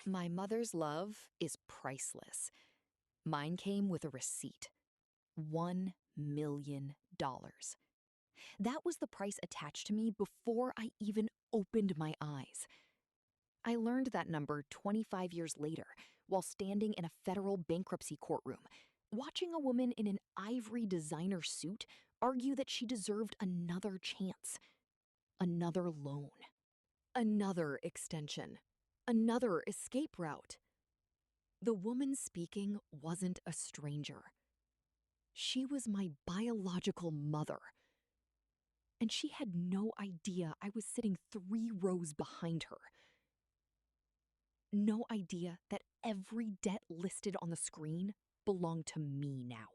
My mother's love is priceless. Mine came with a receipt. $1 million. That was the price attached to me before I even opened my eyes. I learned that number 25 years later while standing in a federal bankruptcy courtroom, watching a woman in an ivory designer suit argue that she deserved another chance, another loan, another extension, another escape route. The woman speaking wasn't a stranger. She was my biological mother. And she had no idea I was sitting 3 rows behind her. No idea that every debt listed on the screen belonged to me now.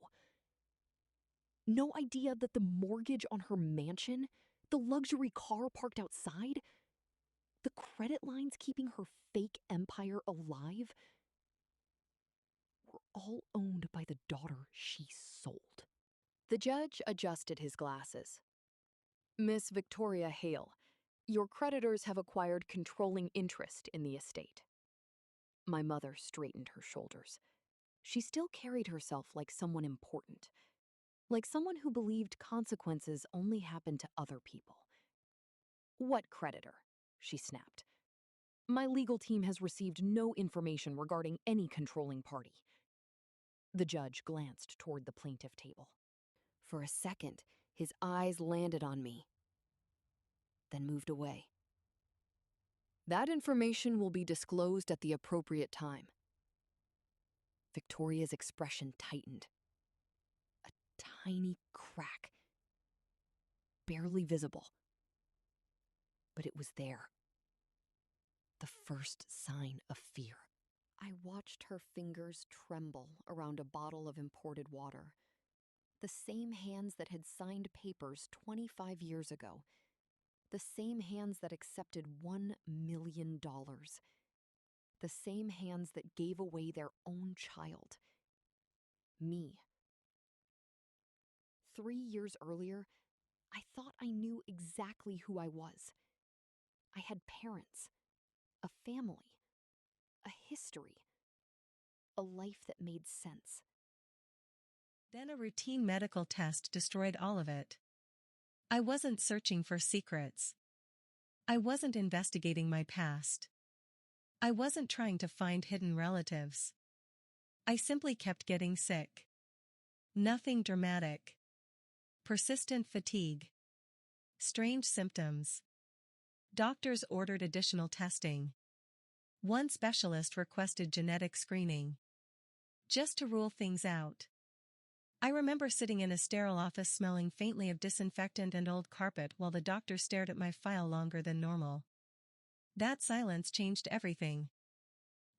No idea that the mortgage on her mansion, the luxury car parked outside, the credit lines keeping her fake empire alive were all owned by the daughter she sold. The judge adjusted his glasses. Miss Victoria Hale, your creditors have acquired controlling interest in the estate. My mother straightened her shoulders. She still carried herself like someone important, like someone who believed consequences only happened to other people. What creditor? She snapped. My legal team has received no information regarding any controlling party. The judge glanced toward the plaintiff table. For a second, his eyes landed on me, then moved away. That information will be disclosed at the appropriate time. Victoria's expression tightened. A tiny crack, barely visible. But it was there. The first sign of fear. I watched her fingers tremble around a bottle of imported water. The same hands that had signed papers 25 years ago. The same hands that accepted $1 million. The same hands that gave away their own child. Me. 3 years earlier, I thought I knew exactly who I was. I had parents, a family, a history, a life that made sense. Then a routine medical test destroyed all of it. I wasn't searching for secrets. I wasn't investigating my past. I wasn't trying to find hidden relatives. I simply kept getting sick. Nothing dramatic. Persistent fatigue. Strange symptoms. Doctors ordered additional testing. One specialist requested genetic screening. Just to rule things out. I remember sitting in a sterile office smelling faintly of disinfectant and old carpet while the doctor stared at my file longer than normal. That silence changed everything.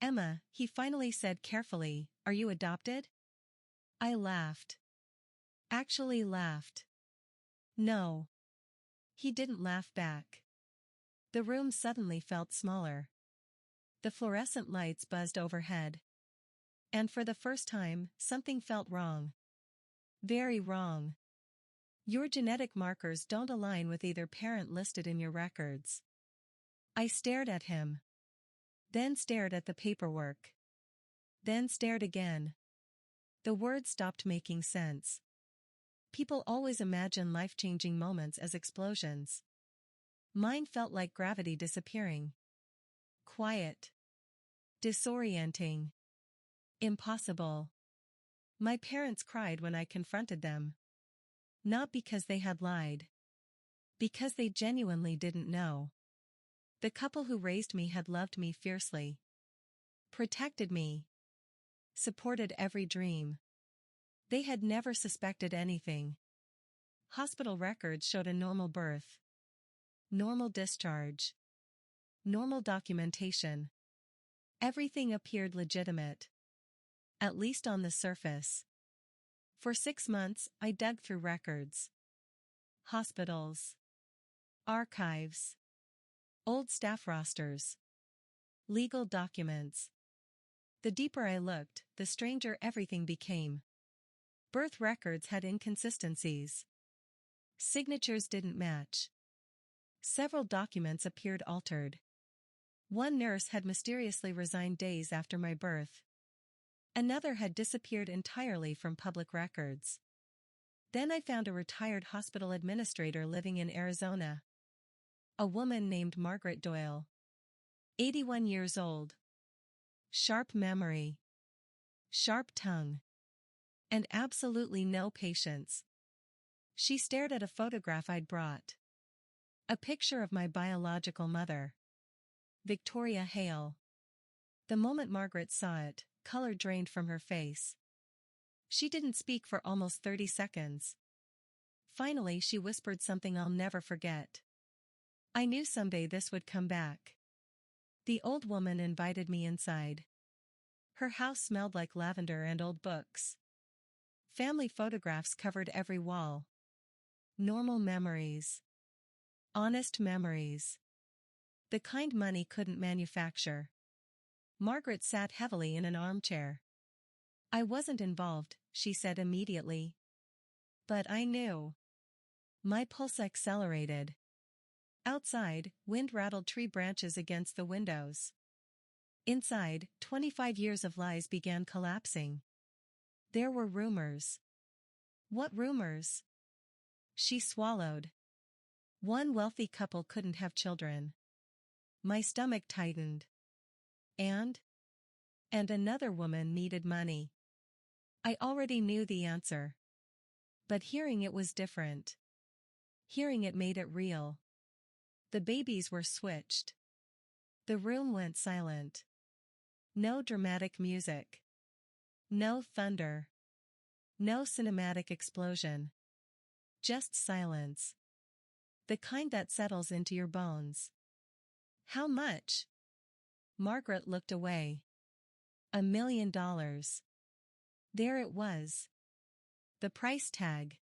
"Emma," he finally said carefully, "are you adopted?" I laughed. Actually laughed. No. He didn't laugh back. The room suddenly felt smaller. The fluorescent lights buzzed overhead. And for the first time, something felt wrong. Very wrong. Your genetic markers don't align with either parent listed in your records. I stared at him. Then stared at the paperwork. Then stared again. The words stopped making sense. People always imagine life-changing moments as explosions. Mine felt like gravity disappearing. Quiet. Disorienting. Impossible. My parents cried when I confronted them. Not because they had lied. Because they genuinely didn't know. The couple who raised me had loved me fiercely. Protected me. Supported every dream. They had never suspected anything. Hospital records showed a normal birth. Normal discharge. Normal documentation. Everything appeared legitimate. At least on the surface. For 6 months, I dug through records. Hospitals. Archives. Old staff rosters. Legal documents. The deeper I looked, the stranger everything became. Birth records had inconsistencies. Signatures didn't match. Several documents appeared altered. One nurse had mysteriously resigned days after my birth. Another had disappeared entirely from public records. Then I found a retired hospital administrator living in Arizona. A woman named Margaret Doyle. 81 years old. Sharp memory. Sharp tongue. And absolutely no patience. She stared at a photograph I'd brought. A picture of my biological mother. Victoria Hale. The moment Margaret saw it, color drained from her face. She didn't speak for almost 30 seconds. Finally, she whispered something I'll never forget. I knew someday this would come back. The old woman invited me inside. Her house smelled like lavender and old books. Family photographs covered every wall. Normal memories. Honest memories. The kind money couldn't manufacture. Margaret sat heavily in an armchair. I wasn't involved, she said immediately. But I knew. My pulse accelerated. Outside, wind rattled tree branches against the windows. Inside, 25 years of lies began collapsing. There were rumors. What rumors? She swallowed. One wealthy couple couldn't have children. My stomach tightened. And another woman needed money. I already knew the answer. But hearing it was different. Hearing it made it real. The babies were switched. The room went silent. No dramatic music. No thunder. No cinematic explosion. Just silence. The kind that settles into your bones. How much? Margaret looked away. $1 million. There it was. The price tag.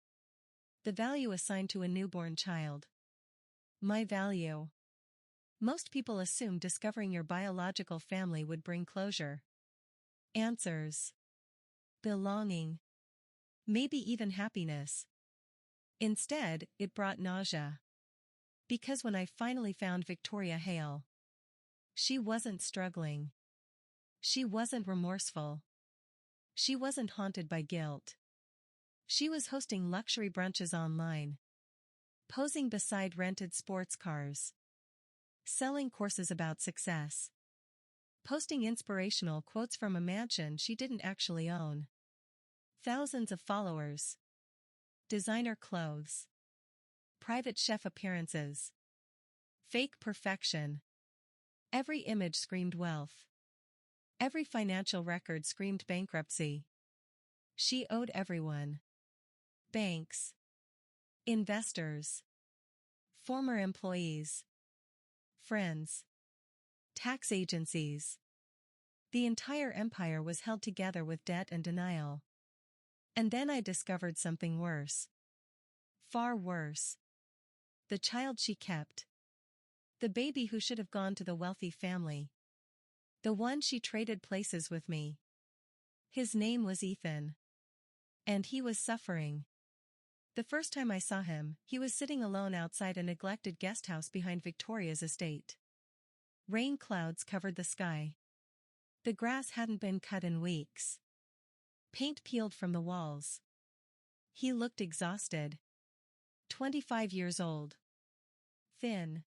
The value assigned to a newborn child. My value. Most people assume discovering your biological family would bring closure. Answers. Belonging. Maybe even happiness. Instead, it brought nausea. Because when I finally found Victoria Hale, she wasn't struggling. She wasn't remorseful. She wasn't haunted by guilt. She was hosting luxury brunches online. Posing beside rented sports cars. Selling courses about success. Posting inspirational quotes from a mansion she didn't actually own. Thousands of followers. Designer clothes. Private chef appearances. Fake perfection. Every image screamed wealth. Every financial record screamed bankruptcy. She owed everyone. Banks. Investors. Former employees. Friends. Tax agencies. The entire empire was held together with debt and denial. And then I discovered something worse. Far worse. The child she kept. The baby who should have gone to the wealthy family. The one she traded places with me. His name was Ethan. And he was suffering. The first time I saw him, he was sitting alone outside a neglected guest house behind Victoria's estate. Rain clouds covered the sky. The grass hadn't been cut in weeks. Paint peeled from the walls. He looked exhausted. 25 years old. Thin.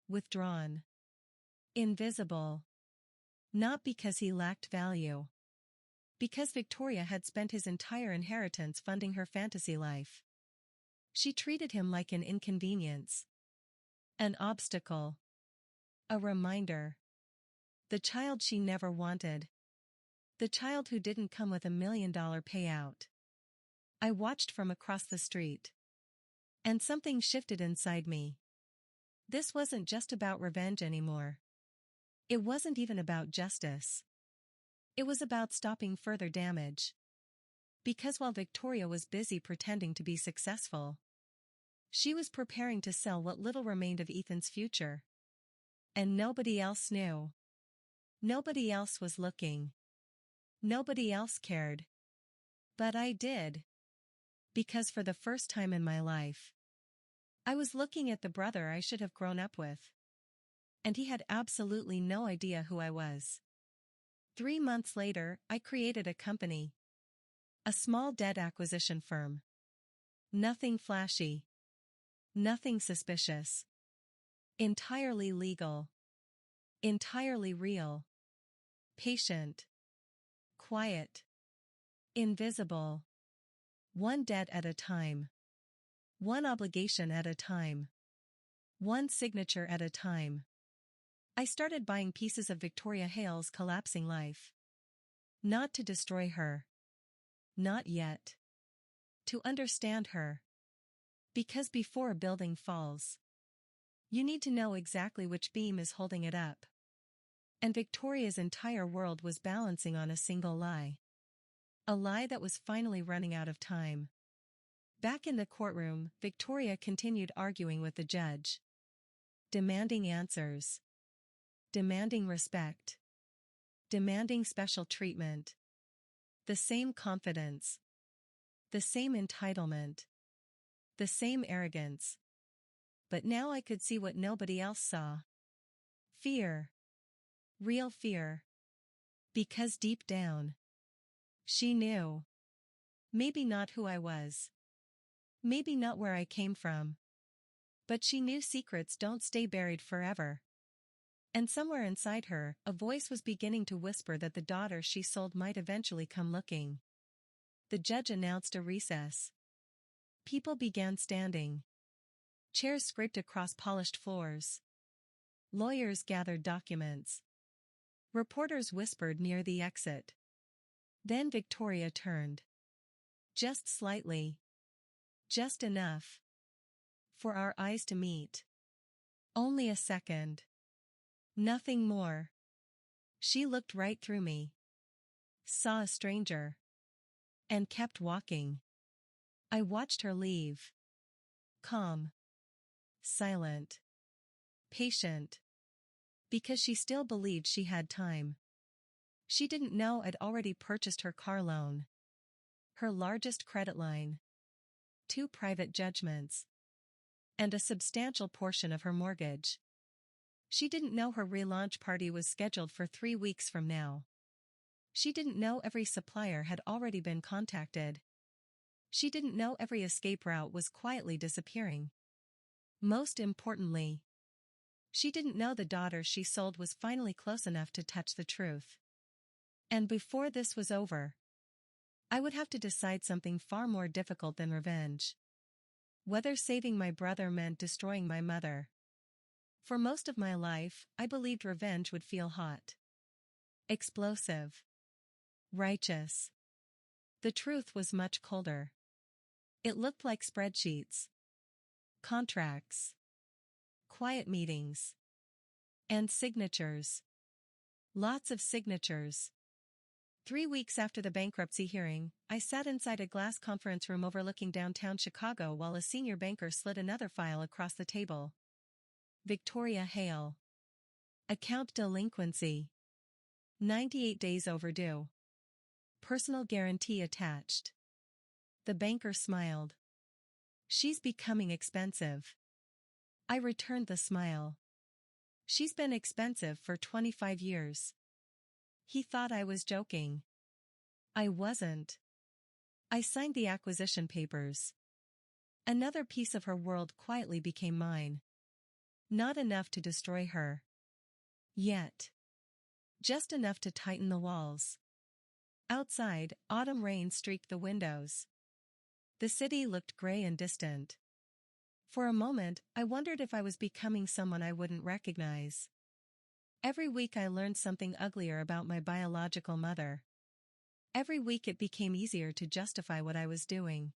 Withdrawn. Invisible. Not because he lacked value. Because Victoria had spent his entire inheritance funding her fantasy life. She treated him like an inconvenience. An obstacle. A reminder. The child she never wanted. The child who didn't come with $1 million payout. I watched from across the street. And something shifted inside me. This wasn't just about revenge anymore. It wasn't even about justice. It was about stopping further damage. Because while Victoria was busy pretending to be successful, she was preparing to sell what little remained of Ethan's future. And nobody else knew. Nobody else was looking. Nobody else cared. But I did. Because for the first time in my life, I was looking at the brother I should have grown up with. and he had absolutely no idea who I was. 3 months later, I created a company. A small debt acquisition firm. Nothing flashy. Nothing suspicious. Entirely legal. Entirely real. Patient. Quiet. Invisible. One debt at a time. One obligation at a time. One signature at a time. I started buying pieces of Victoria Hale's collapsing life. Not to destroy her. Not yet. To understand her. Because before a building falls, you need to know exactly which beam is holding it up. And Victoria's entire world was balancing on a single lie. A lie that was finally running out of time. Back in the courtroom, Victoria continued arguing with the judge. Demanding answers. Demanding respect. Demanding special treatment. The same confidence. The same entitlement. The same arrogance. But now I could see what nobody else saw. Fear. Real fear. Because deep down, she knew. Maybe not who I was. Maybe not where I came from. But she knew secrets don't stay buried forever. And somewhere inside her, a voice was beginning to whisper that the daughter she sold might eventually come looking. The judge announced a recess. People began standing. Chairs scraped across polished floors. Lawyers gathered documents. Reporters whispered near the exit. Then Victoria turned. Just slightly. Just enough. For our eyes to meet. Only a second. Nothing more. She looked right through me. Saw a stranger. And kept walking. I watched her leave. Calm. Silent. Patient. Because she still believed she had time. She didn't know I'd already purchased her car loan. Her largest credit line. 2 private judgments. And a substantial portion of her mortgage. She didn't know her relaunch party was scheduled for 3 weeks from now. She didn't know every supplier had already been contacted. She didn't know every escape route was quietly disappearing. Most importantly, she didn't know the daughter she sold was finally close enough to touch the truth. And before this was over, I would have to decide something far more difficult than revenge. Whether saving my brother meant destroying my mother. For most of my life, I believed revenge would feel hot. Explosive. Righteous. The truth was much colder. It looked like spreadsheets. Contracts. Quiet meetings. And signatures. Lots of signatures. 3 weeks after the bankruptcy hearing, I sat inside a glass conference room overlooking downtown Chicago while a senior banker slid another file across the table. Victoria Hale. Account delinquency. 98 days overdue. Personal guarantee attached. The banker smiled. She's becoming expensive. I returned the smile. She's been expensive for 25 years. He thought I was joking. I wasn't. I signed the acquisition papers. Another piece of her world quietly became mine. Not enough to destroy her. Yet. Just enough to tighten the walls. Outside, autumn rain streaked the windows. The city looked gray and distant. For a moment, I wondered if I was becoming someone I wouldn't recognize. Every week I learned something uglier about my biological mother. Every week it became easier to justify what I was doing.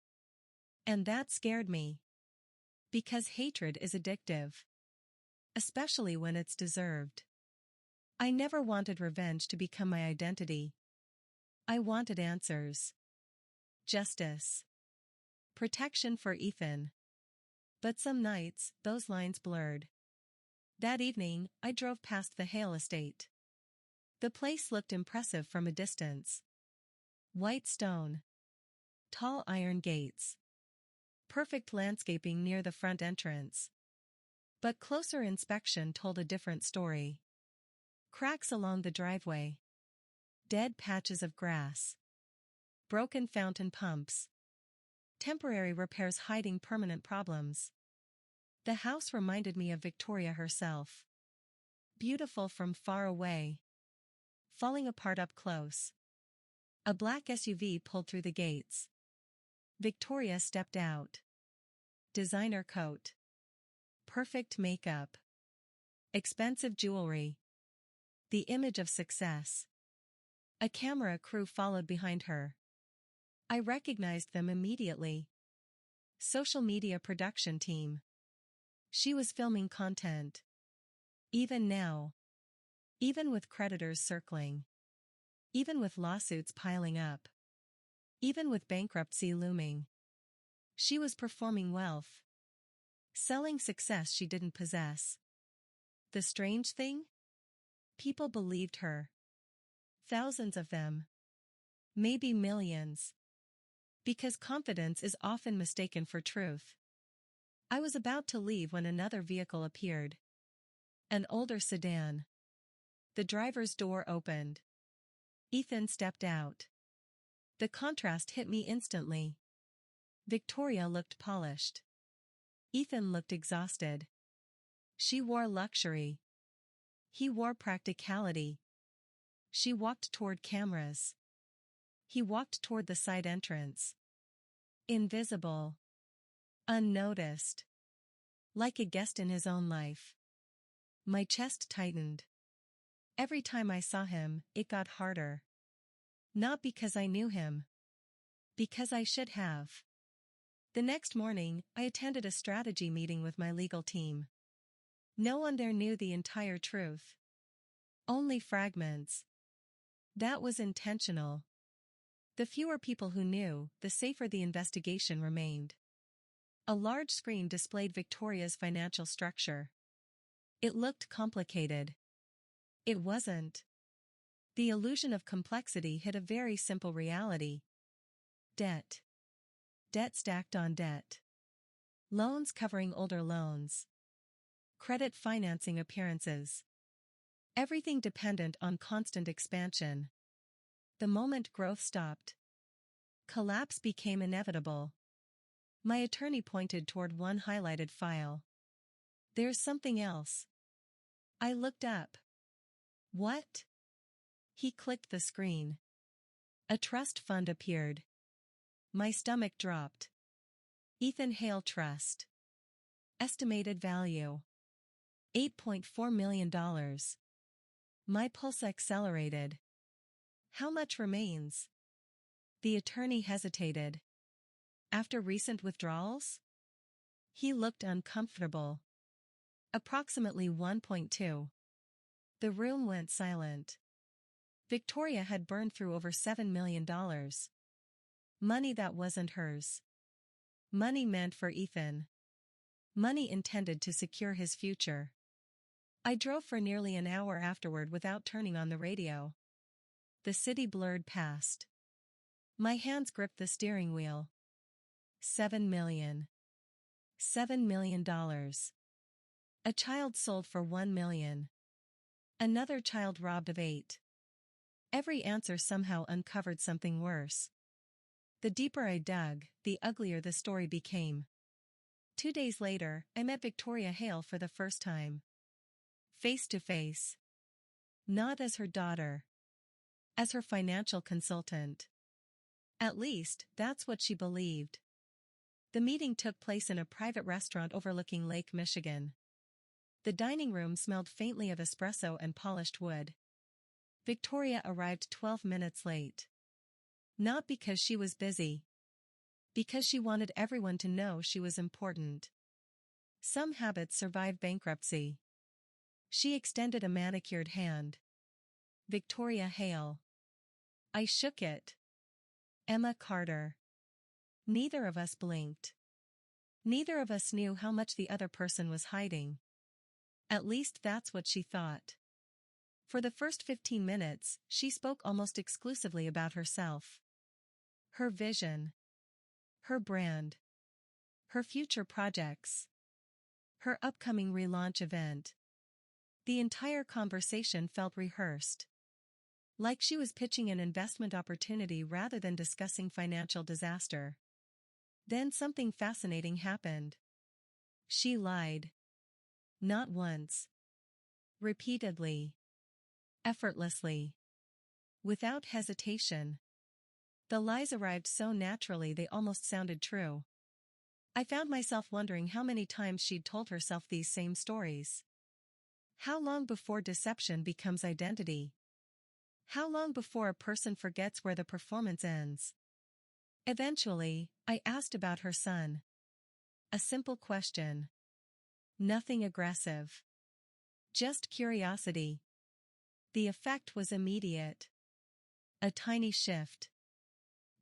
And that scared me. Because hatred is addictive. Especially when it's deserved. I never wanted revenge to become my identity. I wanted answers. Justice. Protection for Ethan. But some nights, those lines blurred. That evening, I drove past the Hale estate. The place looked impressive from a distance. White stone. Tall iron gates. Perfect landscaping near the front entrance. But closer inspection told a different story. Cracks along the driveway. Dead patches of grass. Broken fountain pumps. Temporary repairs hiding permanent problems. The house reminded me of Victoria herself. Beautiful from far away. Falling apart up close. A black SUV pulled through the gates. Victoria stepped out. Designer coat. Perfect makeup. Expensive jewelry. The image of success. A camera crew followed behind her. I recognized them immediately. Social media production team. She was filming content. Even now. Even with creditors circling. Even with lawsuits piling up. Even with bankruptcy looming. She was performing wealth. Selling success she didn't possess. The strange thing? People believed her. Thousands of them. Maybe millions. Because confidence is often mistaken for truth. I was about to leave when another vehicle appeared. An older sedan. The driver's door opened. Ethan stepped out. The contrast hit me instantly. Victoria looked polished. Ethan looked exhausted. She wore luxury. He wore practicality. She walked toward cameras. He walked toward the side entrance. Invisible. Unnoticed. Like a guest in his own life. My chest tightened. Every time I saw him, it got harder. Not because I knew him. Because I should have. The next morning, I attended a strategy meeting with my legal team. No one there knew the entire truth. Only fragments. That was intentional. The fewer people who knew, the safer the investigation remained. A large screen displayed Victoria's financial structure. It looked complicated. It wasn't. The illusion of complexity hid a very simple reality. Debt. Debt stacked on debt. Loans covering older loans. Credit financing appearances. Everything dependent on constant expansion. The moment growth stopped, collapse became inevitable. My attorney pointed toward one highlighted file. There's something else. I looked up. What? He clicked the screen. A trust fund appeared. My stomach dropped. Ethan Hale Trust. Estimated value. $8.4 million. My pulse accelerated. How much remains? The attorney hesitated. After recent withdrawals? He looked uncomfortable. Approximately 1.2. The room went silent. Victoria had burned through over $7 million. Money that wasn't hers. Money meant for Ethan. Money intended to secure his future. I drove for nearly an hour afterward without turning on the radio. The city blurred past. My hands gripped the steering wheel. $7 million. $7 million. A child sold for $1 million. Another child robbed of 8. Every answer somehow uncovered something worse. The deeper I dug, the uglier the story became. 2 days later, I met Victoria Hale for the first time. Face to face. Not as her daughter. As her financial consultant. At least, that's what she believed. The meeting took place in a private restaurant overlooking Lake Michigan. The dining room smelled faintly of espresso and polished wood. Victoria arrived 12 minutes late. Not because she was busy. Because she wanted everyone to know she was important. Some habits survive bankruptcy. She extended a manicured hand. Victoria Hale. I shook it. Emma Carter. Neither of us blinked. Neither of us knew how much the other person was hiding. At least that's what she thought. For the first 15 minutes, she spoke almost exclusively about herself. Her vision. Her brand. Her future projects. her upcoming relaunch event. The entire conversation felt rehearsed. Like she was pitching an investment opportunity rather than discussing financial disaster. Then something fascinating happened. She lied. Not once. Repeatedly. Effortlessly. Without hesitation. The lies arrived so naturally they almost sounded true. I found myself wondering how many times she'd told herself these same stories. How long before deception becomes identity? How long before a person forgets where the performance ends? Eventually, I asked about her son. A simple question. Nothing aggressive. Just curiosity. The effect was immediate. A tiny shift.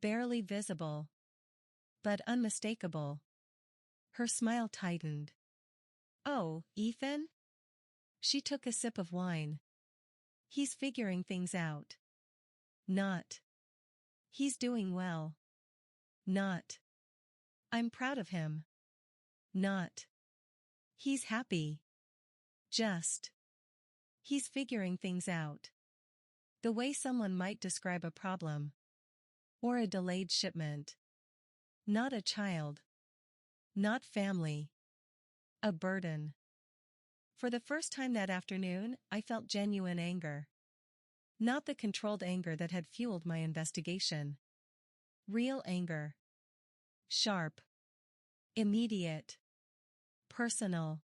Barely visible. But unmistakable. Her smile tightened. "Oh, Ethan?" She took a sip of wine. "He's figuring things out." Not. "He's doing well." Not. "I'm proud of him." Not. "He's happy." Just. "He's figuring things out." The way someone might describe a problem. Or a delayed shipment. Not a child. Not family. A burden. For the first time that afternoon, I felt genuine anger. Not the controlled anger that had fueled my investigation. Real anger. Sharp. Immediate. Personal.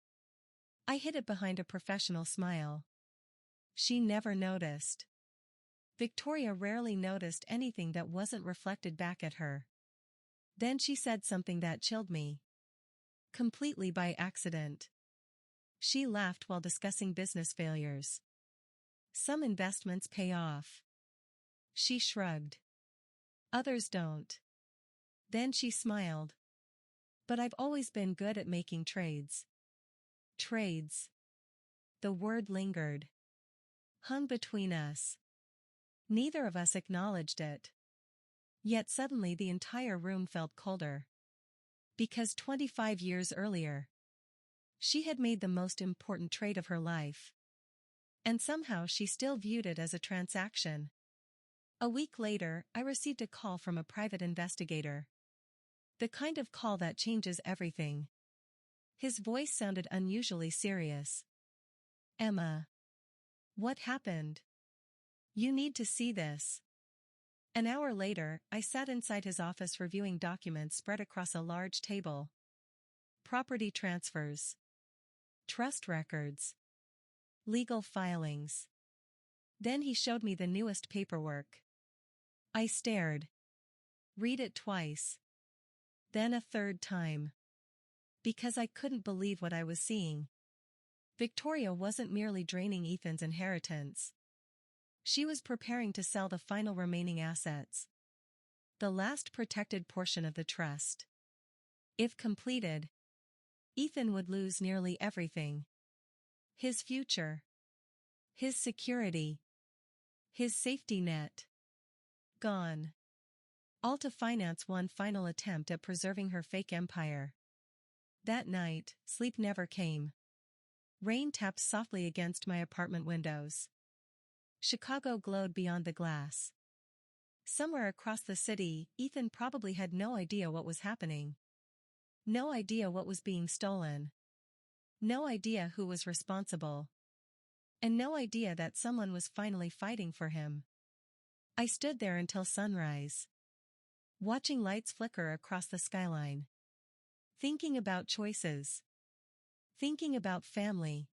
I hid it behind a professional smile. She never noticed. Victoria rarely noticed anything that wasn't reflected back at her. Then she said something that chilled me. Completely by accident. She laughed while discussing business failures. Some investments pay off. She shrugged. Others don't. Then she smiled. But I've always been good at making trades. Trades. The word lingered. Hung between us. Neither of us acknowledged it. Yet suddenly the entire room felt colder. Because 25 years earlier, she had made the most important trade of her life. And somehow she still viewed it as a transaction. A week later, I received a call from a private investigator. The kind of call that changes everything. His voice sounded unusually serious. "Emma. What happened? You need to see this." An hour later, I sat inside his office reviewing documents spread across a large table. Property transfers. Trust records. Legal filings. Then he showed me the newest paperwork. I stared. Read it twice. Then a third time. Because I couldn't believe what I was seeing. Victoria wasn't merely draining Ethan's inheritance. She was preparing to sell the final remaining assets. The last protected portion of the trust. If completed, Ethan would lose nearly everything. His future. His security. His safety net. Gone. All to finance one final attempt at preserving her fake empire. That night, sleep never came. Rain tapped softly against my apartment windows. Chicago glowed beyond the glass. Somewhere across the city, Ethan probably had no idea what was happening. No idea what was being stolen. No idea who was responsible. And no idea that someone was finally fighting for him. I stood there until sunrise. Watching lights flicker across the skyline. Thinking about choices. Thinking about family.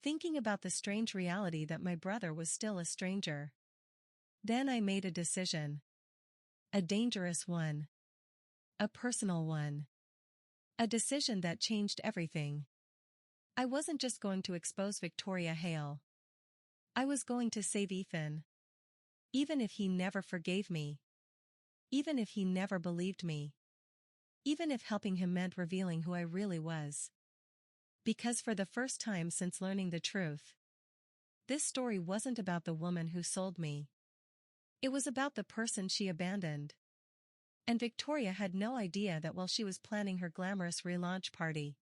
Thinking about the strange reality that my brother was still a stranger. Then I made a decision. A dangerous one. A personal one. A decision that changed everything. I wasn't just going to expose Victoria Hale. I was going to save Ethan. Even if he never forgave me. Even if he never believed me. Even if helping him meant revealing who I really was. Because for the first time since learning the truth, this story wasn't about the woman who sold me. It was about the person she abandoned. And Victoria had no idea that while she was planning her glamorous relaunch party,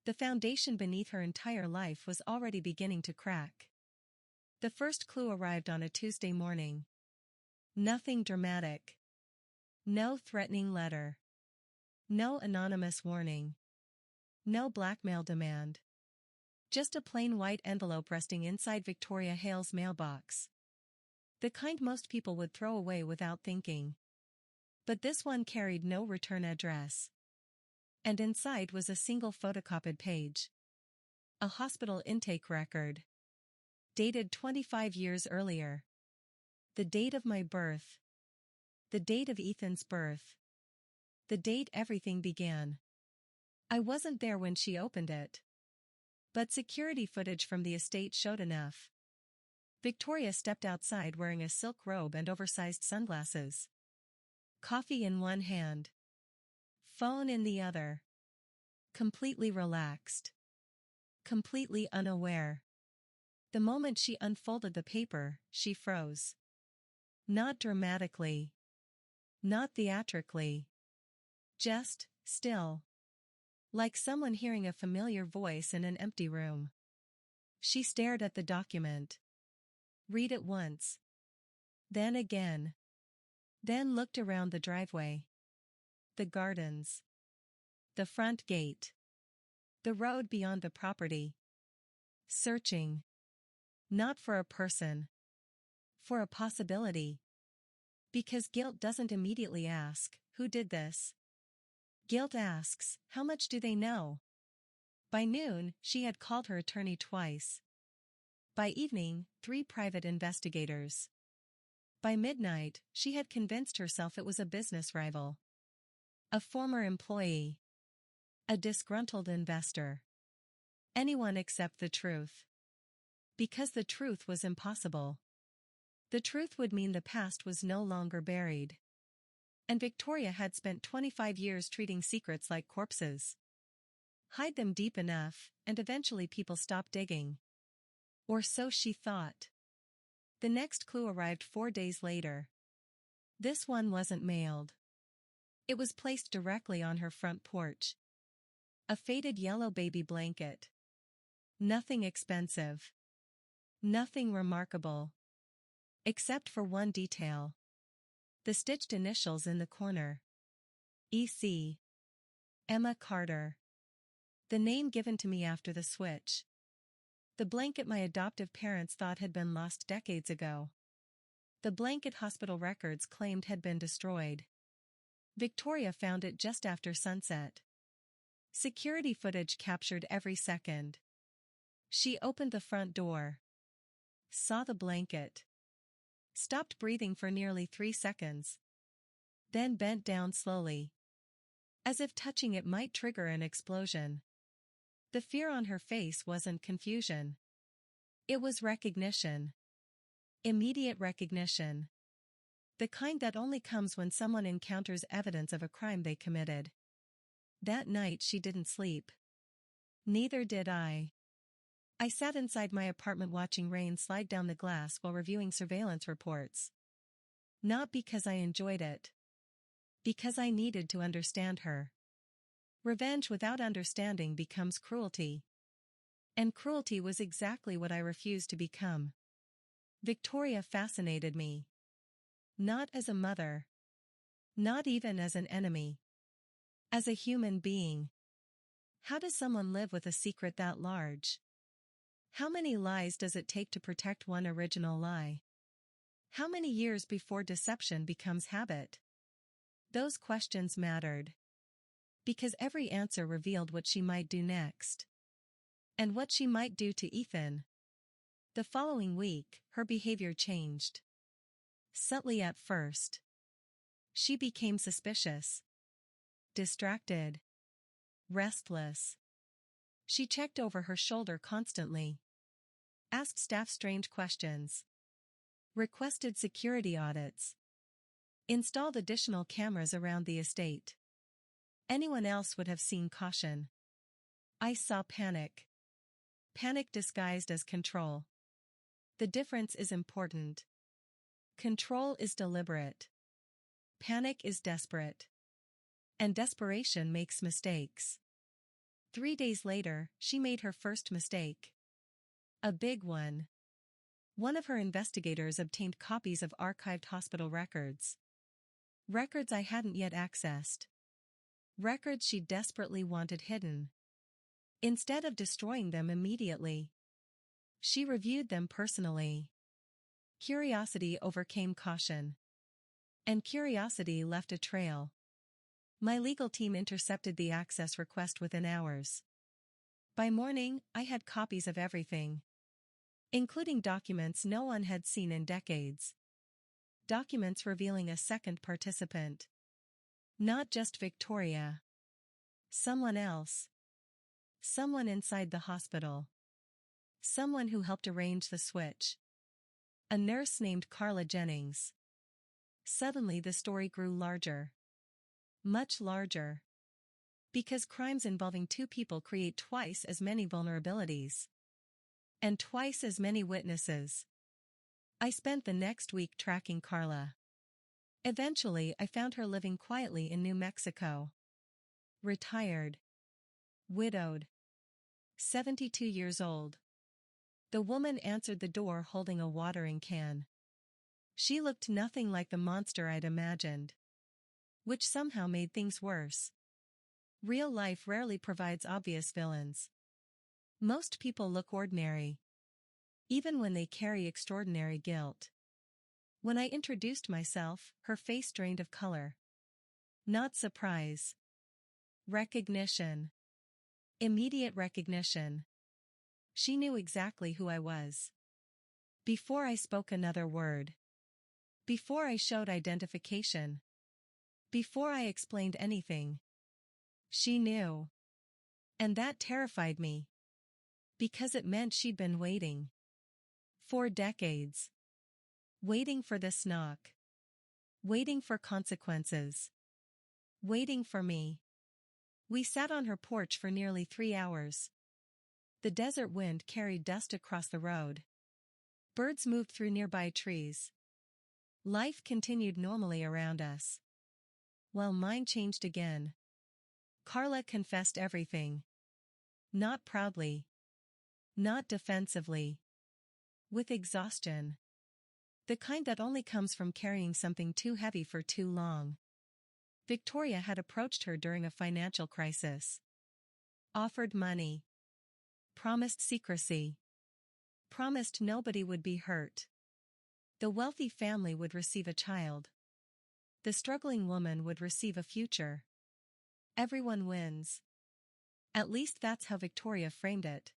The foundation beneath her entire life was already beginning to crack. The first clue arrived on a Tuesday morning. Nothing dramatic. No threatening letter. No anonymous warning. No blackmail demand. Just a plain white envelope resting inside Victoria Hale's mailbox. The kind most people would throw away without thinking. But this one carried no return address. And inside was a single photocopied page. A hospital intake record. Dated 25 years earlier. The date of my birth. The date of Ethan's birth. The date everything began. I wasn't there when she opened it. But security footage from the estate showed enough. Victoria stepped outside wearing a silk robe and oversized sunglasses. Coffee in one hand. Phone in the other. Completely relaxed. Completely unaware. The moment she unfolded the paper, she froze. Not dramatically. Not theatrically. Just, still. Like someone hearing a familiar voice in an empty room. She stared at the document. Read it once. Then again. Then looked around the driveway. The gardens. The front gate. The road beyond the property. Searching. Not for a person. For a possibility. Because guilt doesn't immediately ask, who did this? Guilt asks, how much do they know? By noon, she had called her attorney twice. By evening, 3 private investigators. By midnight, she had convinced herself it was a business rival. A former employee. A disgruntled investor. Anyone except the truth. Because the truth was impossible. The truth would mean the past was no longer buried. And Victoria had spent 25 years treating secrets like corpses. Hide them deep enough, and eventually people stopped digging. Or so she thought. The next clue arrived 4 days later. This one wasn't mailed. It was placed directly on her front porch. A faded yellow baby blanket. Nothing expensive. Nothing remarkable. Except for one detail. The stitched initials in the corner. E.C. Emma Carter. The name given to me after the switch. The blanket my adoptive parents thought had been lost decades ago. The blanket hospital records claimed had been destroyed. Victoria found it just after sunset. Security footage captured every second. She opened the front door. Saw the blanket. Stopped breathing for nearly 3 seconds. Then bent down slowly. As if touching it might trigger an explosion. The fear on her face wasn't confusion. It was recognition. Immediate recognition. The kind that only comes when someone encounters evidence of a crime they committed. That night she didn't sleep. Neither did I. I sat inside my apartment watching rain slide down the glass while reviewing surveillance reports. Not because I enjoyed it. Because I needed to understand her. Revenge without understanding becomes cruelty. And cruelty was exactly what I refused to become. Victoria fascinated me. Not as a mother. Not even as an enemy. As a human being. How does someone live with a secret that large? How many lies does it take to protect one original lie? How many years before deception becomes habit? Those questions mattered. Because every answer revealed what she might do next. And what she might do to Ethan. The following week, her behavior changed. Subtly at first. She became suspicious. Distracted. Restless. She checked over her shoulder constantly. Asked staff strange questions. Requested security audits. Installed additional cameras around the estate. Anyone else would have seen caution. I saw panic. Panic disguised as control. The difference is important. Control is deliberate. Panic is desperate. And desperation makes mistakes. 3 days later, she made her first mistake. A big one. One of her investigators obtained copies of archived hospital records. Records I hadn't yet accessed. Records she desperately wanted hidden. Instead of destroying them immediately, she reviewed them personally. Curiosity overcame caution. And curiosity left a trail. My legal team intercepted the access request within hours. By morning, I had copies of everything, including documents no one had seen in decades. Documents revealing a second participant. Not just Victoria. Someone else. Someone inside the hospital. Someone who helped arrange the switch. A nurse named Carla Jennings. Suddenly the story grew larger. Much larger. Because crimes involving two people create twice as many vulnerabilities. And twice as many witnesses. I spent the next week tracking Carla. Eventually I found her living quietly in New Mexico. Retired. Widowed. 72 years old. The woman answered the door holding a watering can. She looked nothing like the monster I'd imagined. Which somehow made things worse. Real life rarely provides obvious villains. Most people look ordinary. Even when they carry extraordinary guilt. When I introduced myself, her face drained of color. Not surprise. Recognition. Immediate recognition. She knew exactly who I was. Before I spoke another word. Before I showed identification. Before I explained anything. She knew. And that terrified me. Because it meant she'd been waiting. 4 decades. Waiting for this knock. Waiting for consequences. Waiting for me. We sat on her porch for nearly 3 hours. The desert wind carried dust across the road. Birds moved through nearby trees. Life continued normally around us. While mine changed again. Carla confessed everything. Not proudly. Not defensively. With exhaustion. The kind that only comes from carrying something too heavy for too long. Victoria had approached her during a financial crisis. Offered money. Promised secrecy. Promised nobody would be hurt. The wealthy family would receive a child. The struggling woman would receive a future. Everyone wins. At least that's how Victoria framed it.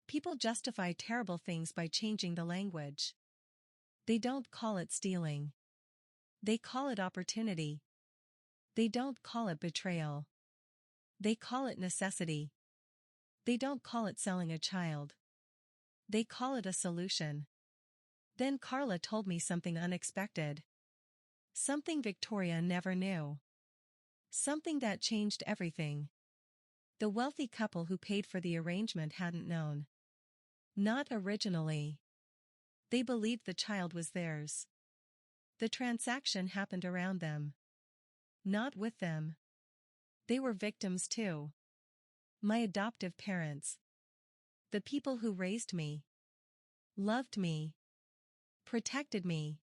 People justify terrible things by changing the language. They don't call it stealing. They call it opportunity. They don't call it betrayal. They call it necessity. They don't call it selling a child. They call it a solution. Then Carla told me something unexpected. Something Victoria never knew. Something that changed everything. The wealthy couple who paid for the arrangement hadn't known. Not originally. They believed the child was theirs. The transaction happened around them. Not with them. They were victims too. My adoptive parents. The people who raised me. Loved me. Protected me.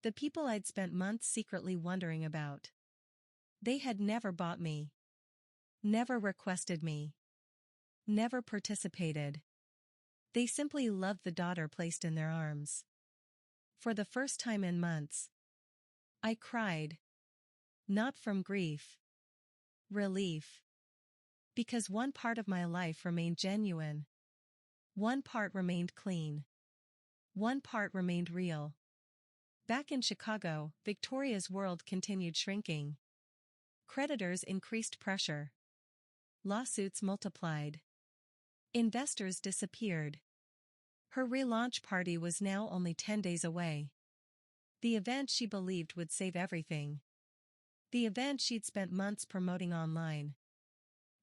The people I'd spent months secretly wondering about. They had never bought me. Never requested me. Never participated. They simply loved the daughter placed in their arms. For the first time in months. I cried. Not from grief. Relief. Because one part of my life remained genuine. One part remained clean. One part remained real. Back in Chicago, Victoria's world continued shrinking. Creditors increased pressure. Lawsuits multiplied. Investors disappeared. Her relaunch party was now only 10 days away. The event she believed would save everything. The event she'd spent months promoting online.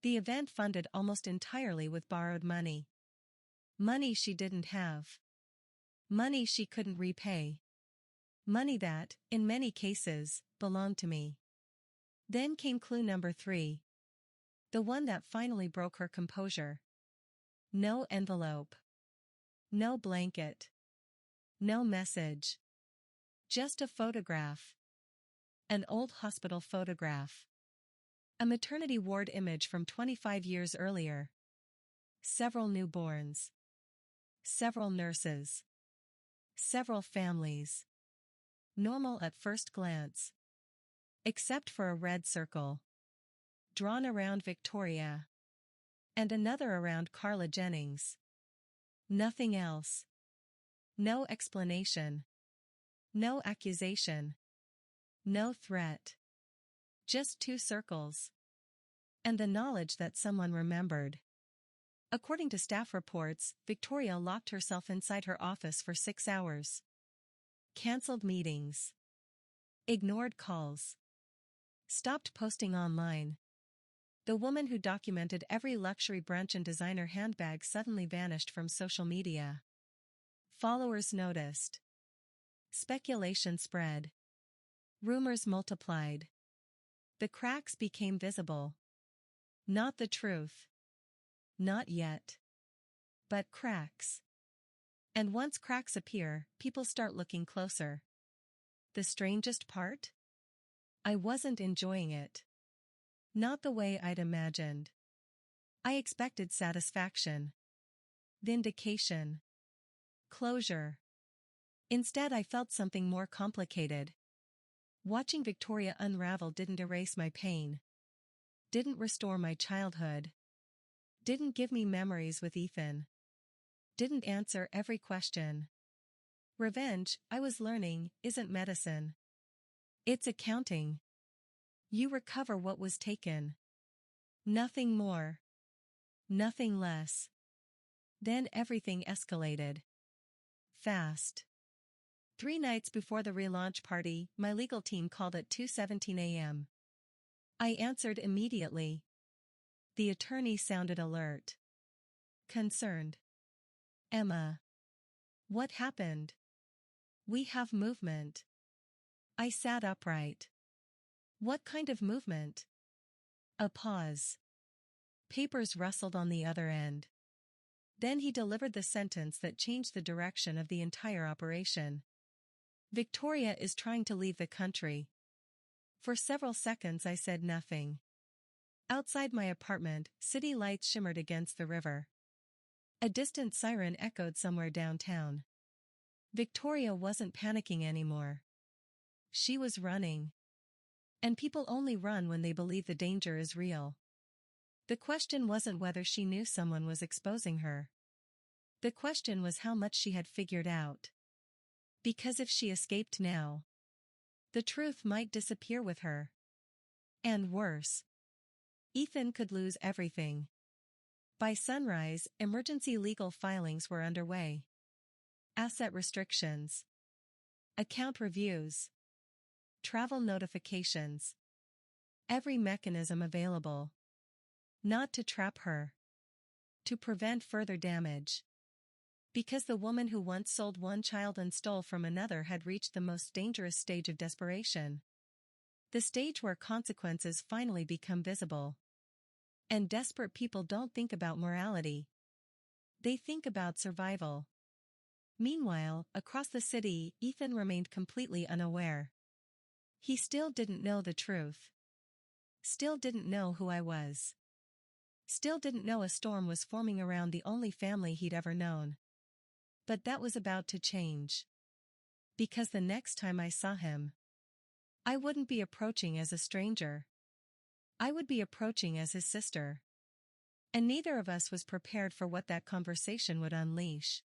The event funded almost entirely with borrowed money. Money she didn't have. Money she couldn't repay. Money that, in many cases, belonged to me. Then came clue number 3. The one that finally broke her composure. No envelope. No blanket. No message. Just a photograph. An old hospital photograph. A maternity ward image from 25 years earlier. Several newborns. Several nurses. Several families. Normal at first glance. Except for a red circle. Drawn around Victoria. And another around Carla Jennings. Nothing else. No explanation. No accusation. No threat. Just two circles. And the knowledge that someone remembered. According to staff reports, Victoria locked herself inside her office for 6 hours. Cancelled meetings. Ignored calls. Stopped posting online. The woman who documented every luxury brunch and designer handbag suddenly vanished from social media. Followers noticed. Speculation spread. Rumors multiplied. The cracks became visible. Not the truth. Not yet. But cracks. And once cracks appear, people start looking closer. The strangest part? I wasn't enjoying it. Not the way I'd imagined. I expected satisfaction. Vindication. Closure. Instead, I felt something more complicated. Watching Victoria unravel didn't erase my pain. Didn't restore my childhood. Didn't give me memories with Ethan. Didn't answer every question. Revenge, I was learning, isn't medicine. It's accounting. You recover what was taken. Nothing more. Nothing less. Then everything escalated. Fast. 3 nights before the relaunch party, my legal team called at 2:17 a.m. I answered immediately. The attorney sounded alert. Concerned. Emma. What happened? We have movement. I sat upright. What kind of movement? A pause. Papers rustled on the other end. Then he delivered the sentence that changed the direction of the entire operation. Victoria is trying to leave the country. For several seconds I said nothing. Outside my apartment, city lights shimmered against the river. A distant siren echoed somewhere downtown. Victoria wasn't panicking anymore. She was running. And people only run when they believe the danger is real. The question wasn't whether she knew someone was exposing her. The question was how much she had figured out. Because if she escaped now, the truth might disappear with her. And worse. Ethan could lose everything. By sunrise, emergency legal filings were underway. Asset restrictions. Account reviews. Travel notifications. Every mechanism available. Not to trap her. To prevent further damage. Because the woman who once sold one child and stole from another had reached the most dangerous stage of desperation. The stage where consequences finally become visible. And desperate people don't think about morality. They think about survival. Meanwhile, across the city, Ethan remained completely unaware. He still didn't know the truth. Still didn't know who I was. Still didn't know a storm was forming around the only family he'd ever known. But that was about to change. Because the next time I saw him, I wouldn't be approaching as a stranger. I would be approaching as his sister. And neither of us was prepared for what that conversation would unleash.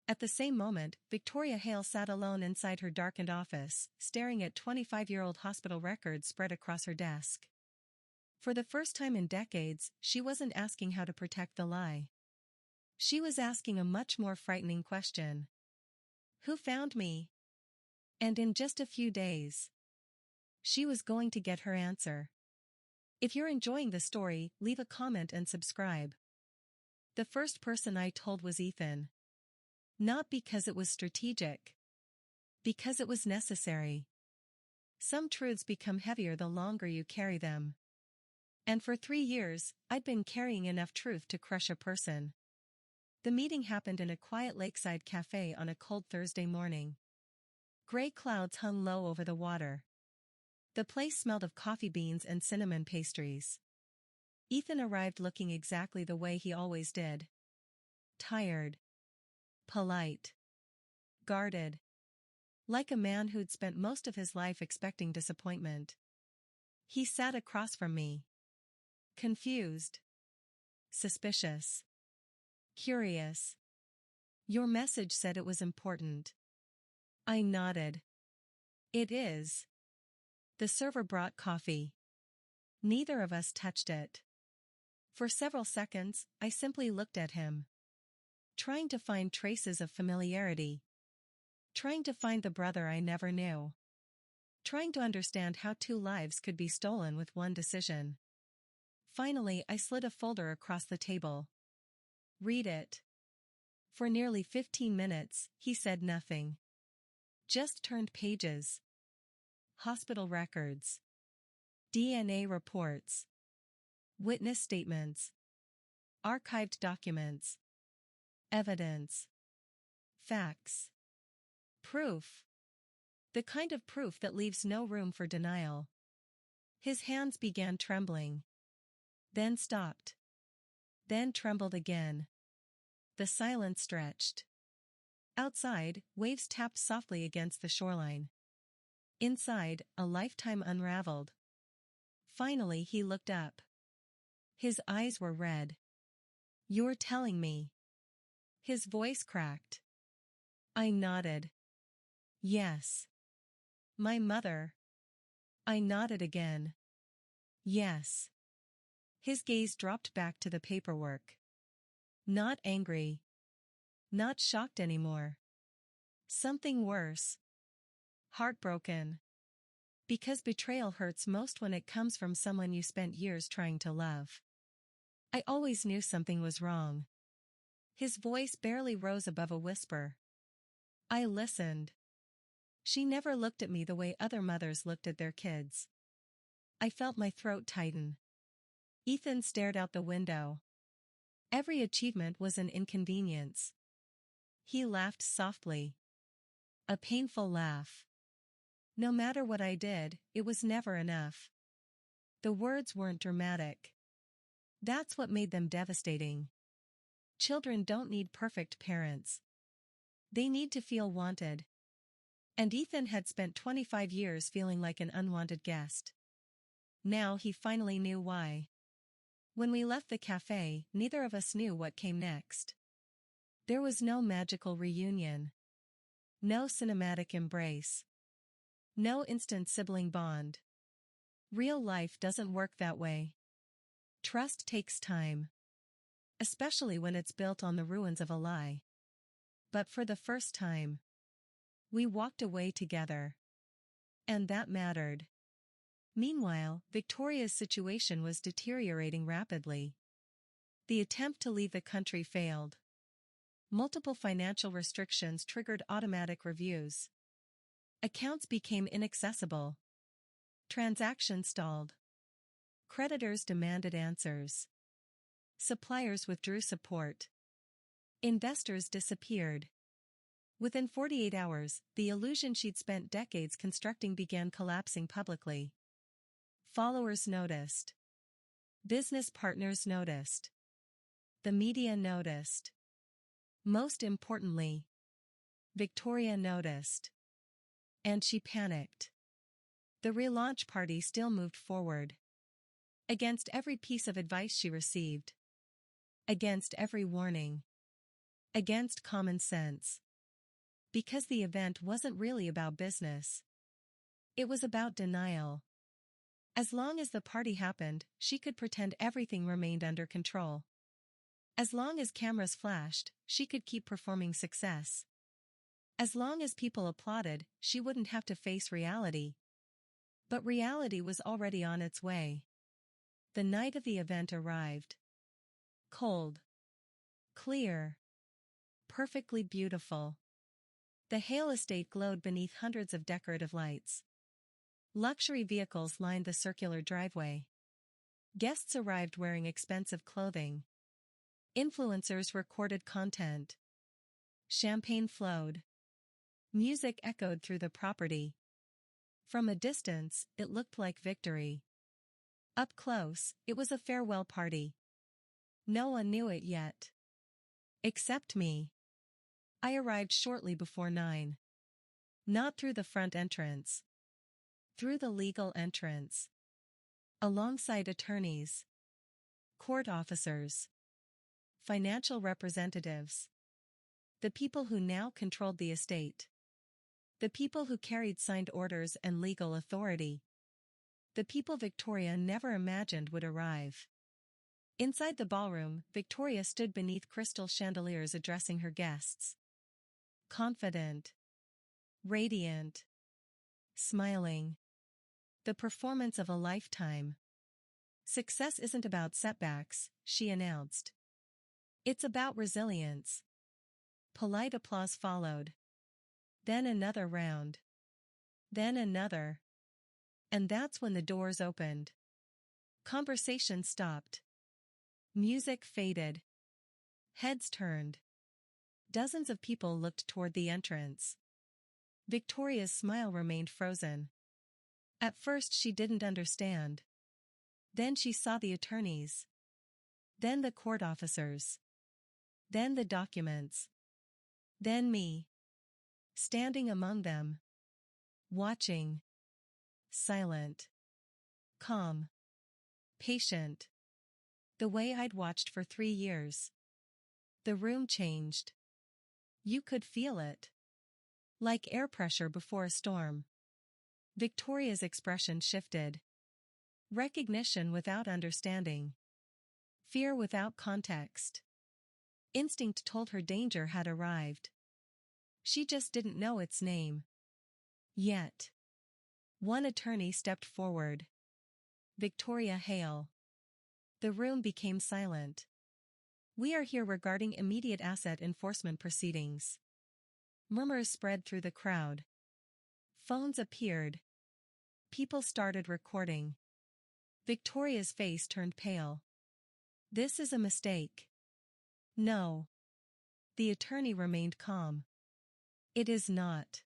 At the same moment, Victoria Hale sat alone inside her darkened office, staring at 25-year-old hospital records spread across her desk. For the first time in decades, she wasn't asking how to protect the lie. She was asking a much more frightening question. Who found me? And in just a few days, she was going to get her answer. If you're enjoying the story, leave a comment and subscribe. The first person I told was Ethan. Not because it was strategic. Because it was necessary. Some truths become heavier the longer you carry them. And for 3 years, I'd been carrying enough truth to crush a person. The meeting happened in a quiet lakeside cafe on a cold Thursday morning. Gray clouds hung low over the water. The place smelled of coffee beans and cinnamon pastries. Ethan arrived looking exactly the way he always did. Tired. Polite. Guarded. Like a man who'd spent most of his life expecting disappointment. He sat across from me. Confused. Suspicious. Curious. "Your message said it was important." I nodded. "It is." The server brought coffee. Neither of us touched it. For several seconds, I simply looked at him. Trying to find traces of familiarity. Trying to find the brother I never knew. Trying to understand how 2 lives could be stolen with one decision. Finally, I slid a folder across the table. "Read it." For nearly 15 minutes, he said nothing. Just turned pages. Hospital records. DNA reports. Witness statements. Archived documents. Evidence. Facts. Proof. The kind of proof that leaves no room for denial. His hands began trembling. Then stopped. Then trembled again. The silence stretched. Outside, waves tapped softly against the shoreline. Inside, a lifetime unraveled. Finally he looked up. His eyes were red. "You're telling me." His voice cracked. I nodded. "Yes." "My mother." I nodded again. "Yes." His gaze dropped back to the paperwork. Not angry. Not shocked anymore. Something worse. Heartbroken. Because betrayal hurts most when it comes from someone you spent years trying to love. I always knew something was wrong. His voice barely rose above a whisper. I listened. She never looked at me the way other mothers looked at their kids. I felt my throat tighten. Ethan stared out the window. Every achievement was an inconvenience. He laughed softly. A painful laugh. No matter what I did, it was never enough. The words weren't dramatic. That's what made them devastating. Children don't need perfect parents. They need to feel wanted. And Ethan had spent 25 years feeling like an unwanted guest. Now he finally knew why. When we left the cafe, neither of us knew what came next. There was no magical reunion. No cinematic embrace. No instant sibling bond. Real life doesn't work that way. Trust takes time. Especially when it's built on the ruins of a lie. But for the first time, we walked away together. And that mattered. Meanwhile, Victoria's situation was deteriorating rapidly. The attempt to leave the country failed. Multiple financial restrictions triggered automatic reviews. Accounts became inaccessible. Transactions stalled. Creditors demanded answers. Suppliers withdrew support. Investors disappeared. Within 48 hours, the illusion she'd spent decades constructing began collapsing publicly. Followers noticed. Business partners noticed. The media noticed. Most importantly, Victoria noticed. And she panicked. The relaunch party still moved forward. Against every piece of advice she received. Against every warning. Against common sense. Because the event wasn't really about business. It was about denial. As long as the party happened, she could pretend everything remained under control. As long as cameras flashed, she could keep performing success. As long as people applauded, she wouldn't have to face reality. But reality was already on its way. The night of the event arrived. Cold. Clear. Perfectly beautiful. The Hale estate glowed beneath hundreds of decorative lights. Luxury vehicles lined the circular driveway. Guests arrived wearing expensive clothing. Influencers recorded content. Champagne flowed. Music echoed through the property. From a distance, it looked like victory. Up close, it was a farewell party. No one knew it yet. Except me. I arrived shortly before 9. Not through the front entrance. Through the legal entrance. Alongside attorneys. Court officers. Financial representatives. The people who now controlled the estate. The people who carried signed orders and legal authority. The people Victoria never imagined would arrive. Inside the ballroom, Victoria stood beneath crystal chandeliers addressing her guests. Confident. Radiant. Smiling. The performance of a lifetime. Success isn't about setbacks, she announced. It's about resilience. Polite applause followed. Then another round. Then another. And that's when the doors opened. Conversation stopped. Music faded. Heads turned. Dozens of people looked toward the entrance. Victoria's smile remained frozen. At first she didn't understand. Then she saw the attorneys. Then the court officers. Then the documents. Then me. Standing among them. Watching. Silent. Calm. Patient. The way I'd watched for 3 years. The room changed. You could feel it. Like air pressure before a storm. Victoria's expression shifted. Recognition without understanding. Fear without context. Instinct told her danger had arrived. She just didn't know its name. Yet. One attorney stepped forward. Victoria Hale. The room became silent. We are here regarding immediate asset enforcement proceedings. Murmurs spread through the crowd. Phones appeared. People started recording. Victoria's face turned pale. This is a mistake. No. The attorney remained calm. It is not.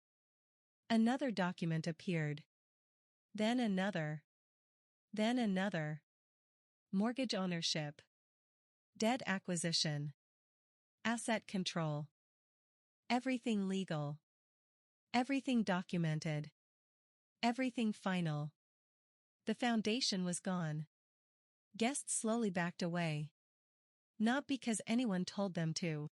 Another document appeared. Then another. Then another. Mortgage ownership. Debt acquisition. Asset control. Everything legal. Everything documented. Everything final. The foundation was gone. Guests slowly backed away. Not because anyone told them to.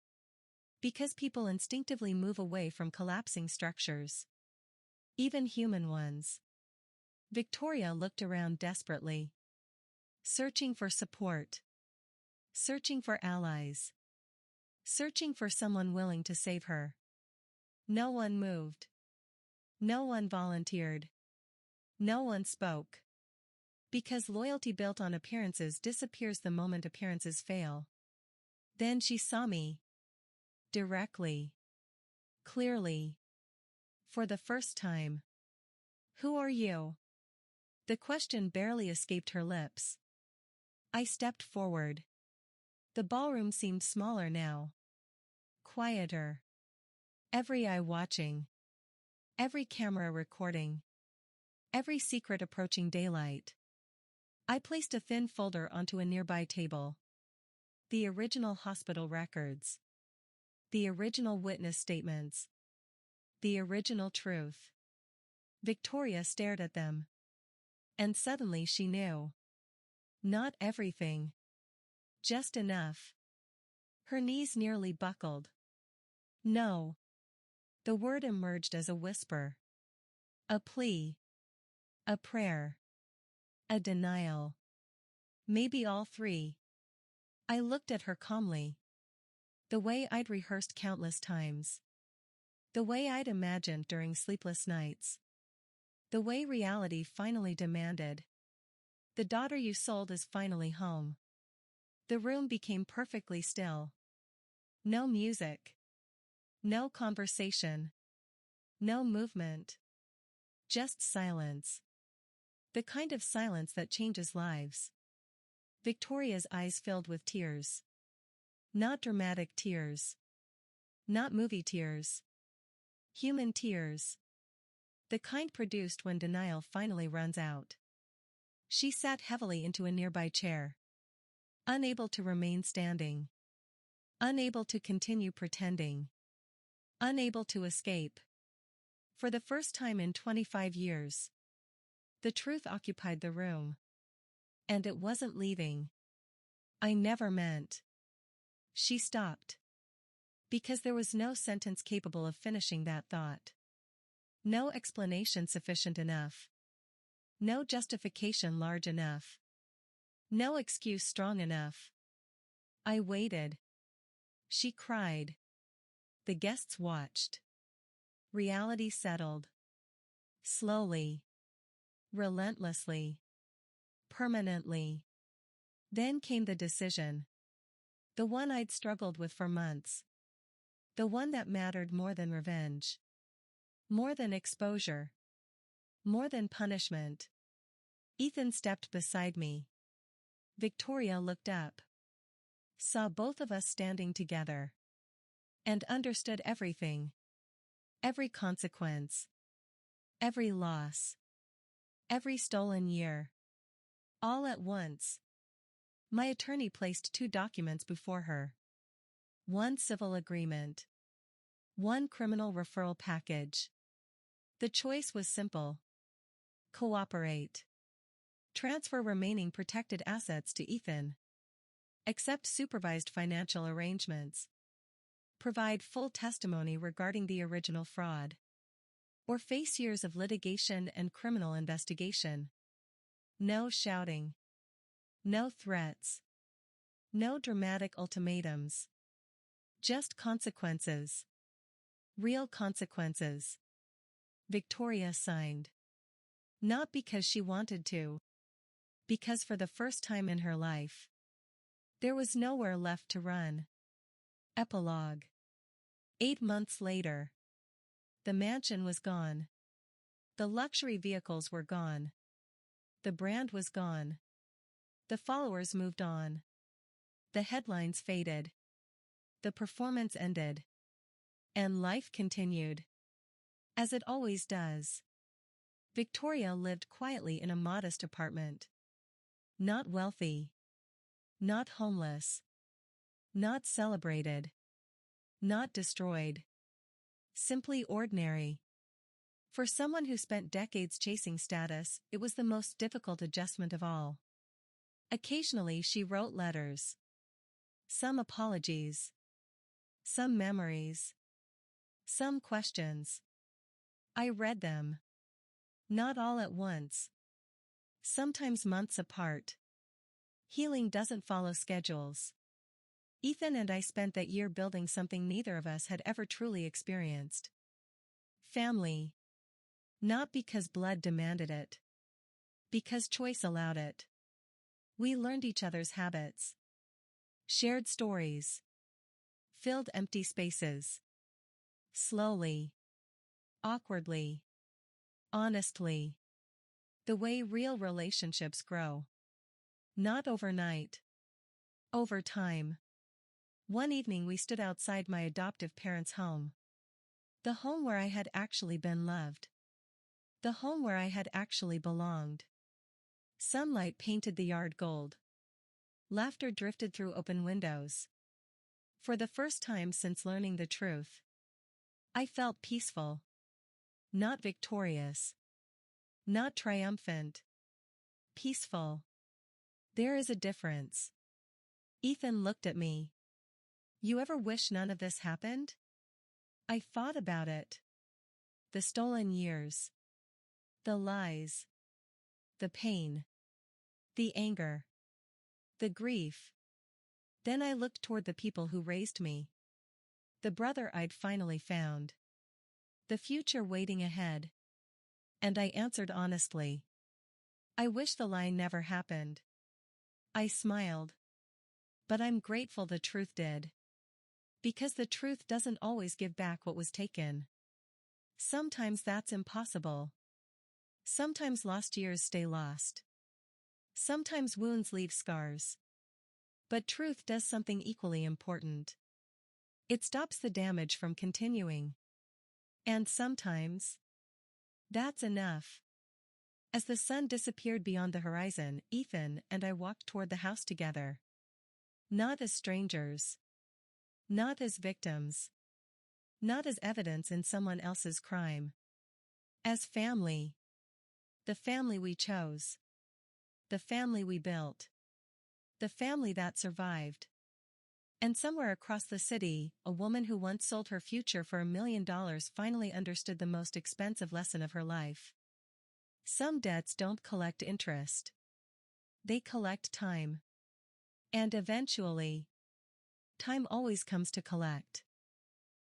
Because people instinctively move away from collapsing structures. Even human ones. Victoria looked around desperately. Searching for support. Searching for allies. Searching for someone willing to save her. No one moved. No one volunteered. No one spoke. Because loyalty built on appearances disappears the moment appearances fail. Then she saw me. Directly. Clearly. For the first time. Who are you? The question barely escaped her lips. I stepped forward. The ballroom seemed smaller now. Quieter. Every eye watching. Every camera recording. Every secret approaching daylight. I placed a thin folder onto a nearby table. The original hospital records. The original witness statements. The original truth. Victoria stared at them. And suddenly she knew. Not everything. Just enough. Her knees nearly buckled. No. The word emerged as a whisper. A plea. A prayer. A denial. Maybe all three. I looked at her calmly. The way I'd rehearsed countless times. The way I'd imagined during sleepless nights. The way reality finally demanded. The daughter you sold is finally home. The room became perfectly still. No music. No conversation. No movement. Just silence. The kind of silence that changes lives. Victoria's eyes filled with tears. Not dramatic tears. Not movie tears. Human tears. The kind produced when denial finally runs out. She sat heavily into a nearby chair. Unable to remain standing. Unable to continue pretending. Unable to escape. For the first time in 25 years. The truth occupied the room. And it wasn't leaving. I never meant. She stopped. Because there was no sentence capable of finishing that thought. No explanation sufficient enough. No justification large enough. No excuse strong enough. I waited. She cried. The guests watched. Reality settled. Slowly. Relentlessly. Permanently. Then came the decision. The one I'd struggled with for months. The one that mattered more than revenge. More than exposure. More than punishment. Ethan stepped beside me. Victoria looked up. Saw both of us standing together. And understood everything. Every consequence. Every loss. Every stolen year. All at once. My attorney placed 2 documents before her. 1 civil agreement. 1 criminal referral package. The choice was simple. Cooperate. Transfer remaining protected assets to Ethan. Accept supervised financial arrangements. Provide full testimony regarding the original fraud. Or face years of litigation and criminal investigation. No shouting. No threats. No dramatic ultimatums. Just consequences. Real consequences. Victoria signed. Not because she wanted to. Because for the first time in her life. There was nowhere left to run. Epilogue. 8 months later. The mansion was gone. The luxury vehicles were gone. The brand was gone. The followers moved on. The headlines faded. The performance ended. And life continued. As it always does. Victoria lived quietly in a modest apartment. Not wealthy. Not homeless. Not celebrated. Not destroyed. Simply ordinary. For someone who spent decades chasing status, it was the most difficult adjustment of all. Occasionally she wrote letters. Some apologies. Some memories. Some questions. I read them. Not all at once. Sometimes months apart. Healing doesn't follow schedules. Ethan and I spent that year building something neither of us had ever truly experienced. Family. Not because blood demanded it. Because choice allowed it. We learned each other's habits. Shared stories. Filled empty spaces. Slowly. Awkwardly. Honestly. The way real relationships grow. Not overnight. Over time. One evening we stood outside my adoptive parents' home. The home where I had actually been loved. The home where I had actually belonged. Sunlight painted the yard gold. Laughter drifted through open windows. For the first time since learning the truth, I felt peaceful. Not victorious. Not triumphant. Peaceful. There is a difference. Ethan looked at me. You ever wish none of this happened? I thought about it. The stolen years. The lies. The pain. The anger. The grief. Then I looked toward the people who raised me. The brother I'd finally found. The future waiting ahead. And I answered honestly. I wish the lie never happened. I smiled. But I'm grateful the truth did. Because the truth doesn't always give back what was taken. Sometimes that's impossible. Sometimes lost years stay lost. Sometimes wounds leave scars. But truth does something equally important. It stops the damage from continuing. And sometimes, that's enough. As the sun disappeared beyond the horizon, Ethan and I walked toward the house together. Not as strangers. Not as victims. Not as evidence in someone else's crime. As family. The family we chose. The family we built. The family that survived. And somewhere across the city, a woman who once sold her future for $1 million finally understood the most expensive lesson of her life. Some debts don't collect interest. They collect time. And eventually, time always comes to collect.